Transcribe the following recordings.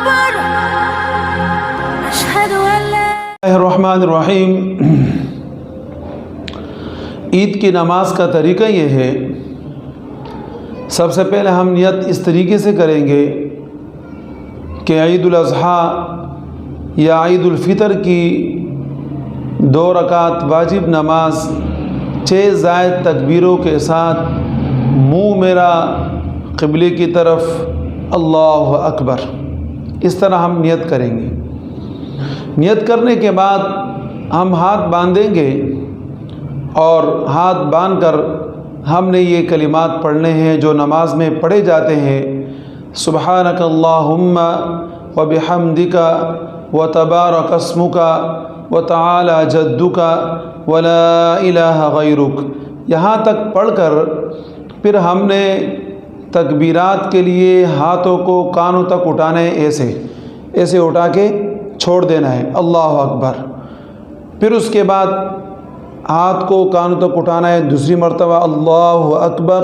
أكبر أشهد أن لا الرحمن الرحیم۔ عید کی نماز کا طریقہ یہ ہے، سب سے پہلے ہم نیت اس طریقے سے کریں گے کہ عید الاضحیٰ یا عید الفطر کی 2 رکعت واجب نماز 6 زائد تکبیروں کے ساتھ منہ میرا قبلے کی طرف، اللہ اکبر، اس طرح ہم نیت کریں گے۔ نیت کرنے کے بعد ہم ہاتھ باندھیں گے اور ہاتھ باندھ کر ہم نے یہ کلمات پڑھنے ہیں جو نماز میں پڑھے جاتے ہیں، سبحانک اللہم وبحمدک وتبارک اسمک وتعالی جدک ولا الہ غیرک، یہاں تک پڑھ کر پھر ہم نے تکبیرات کے لیے ہاتھوں کو کانوں تک اٹھانا ہے، ایسے اٹھا کے چھوڑ دینا ہے، اللہ اکبر۔ پھر اس کے بعد ہاتھ کو کانوں تک اٹھانا ہے، دوسری مرتبہ اللہ اکبر،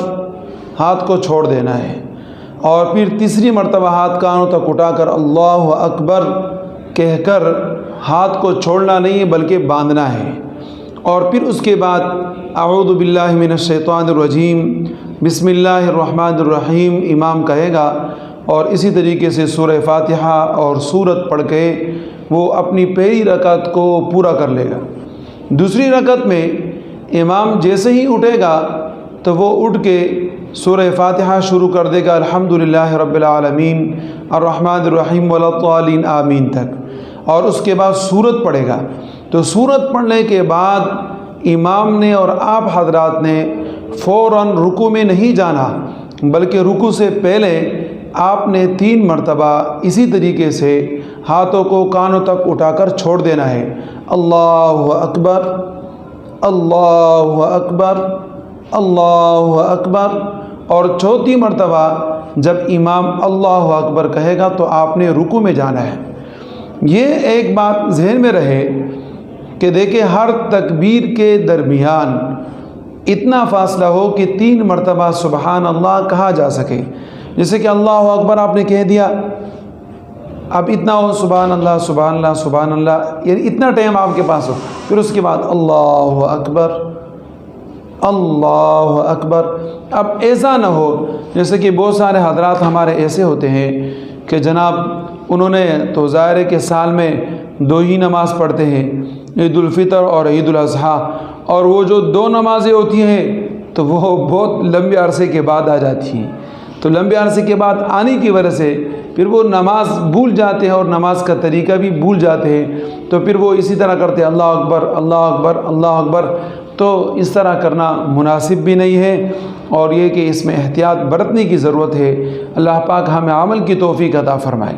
ہاتھ کو چھوڑ دینا ہے، اور پھر تیسری مرتبہ ہاتھ کانوں تک اٹھا کر اللہ اکبر کہہ کر ہاتھ کو چھوڑنا نہیں ہے بلکہ باندھنا ہے، اور پھر اس کے بعد اعوذ باللہ من الشیطان الرجیم بسم اللہ الرحمن الرحیم امام کہے گا، اور اسی طریقے سے سورہ فاتحہ اور سورت پڑھ کے وہ اپنی پہلی رکعت کو پورا کر لے گا۔ دوسری رکعت میں امام جیسے ہی اٹھے گا تو وہ اٹھ کے سورہ فاتحہ شروع کر دے گا، الحمدللہ رب العالمین الرحمن الرحیم ولا الضالین آمین تک، اور اس کے بعد سورت پڑھے گا۔ تو سورت پڑھنے کے بعد امام نے اور آپ حضرات نے فوراً رکوع میں نہیں جانا، بلکہ رکوع سے پہلے آپ نے 3 مرتبہ اسی طریقے سے ہاتھوں کو کانوں تک اٹھا کر چھوڑ دینا ہے، اللہ اکبر اللہ اکبر اللہ اکبر، اور چوتھی مرتبہ جب امام اللہ اکبر کہے گا تو آپ نے رکوع میں جانا ہے۔ یہ ایک بات ذہن میں رہے کہ دیکھیں ہر تکبیر کے درمیان اتنا فاصلہ ہو کہ 3 مرتبہ سبحان اللہ کہا جا سکے، جیسے کہ اللہ اکبر آپ نے کہہ دیا، اب اتنا ہو سبحان اللہ سبحان اللہ سبحان اللہ، یعنی اتنا ٹائم آپ کے پاس ہو، پھر اس کے بعد اللہ اکبر اللہ اکبر۔ اب ایسا نہ ہو جیسے کہ بہت سارے حضرات ہمارے ایسے ہوتے ہیں کہ جناب انہوں نے تو ظاہر ہے کہ سال میں 2 ہی نماز پڑھتے ہیں، عید الفطر اور عید الاضحیٰ، اور وہ جو 2 نمازیں ہوتی ہیں تو وہ بہت لمبے عرصے کے بعد آ جاتی ہیں، تو لمبے عرصے کے بعد آنے کی وجہ سے پھر وہ نماز بھول جاتے ہیں اور نماز کا طریقہ بھی بھول جاتے ہیں، تو پھر وہ اسی طرح کرتے ہیں اللہ اکبر اللہ اکبر اللہ اکبر، تو اس طرح کرنا مناسب بھی نہیں ہے، اور یہ کہ اس میں احتیاط برتنے کی ضرورت ہے۔ اللہ پاک ہمیں عمل کی توفیق عطا فرمائے۔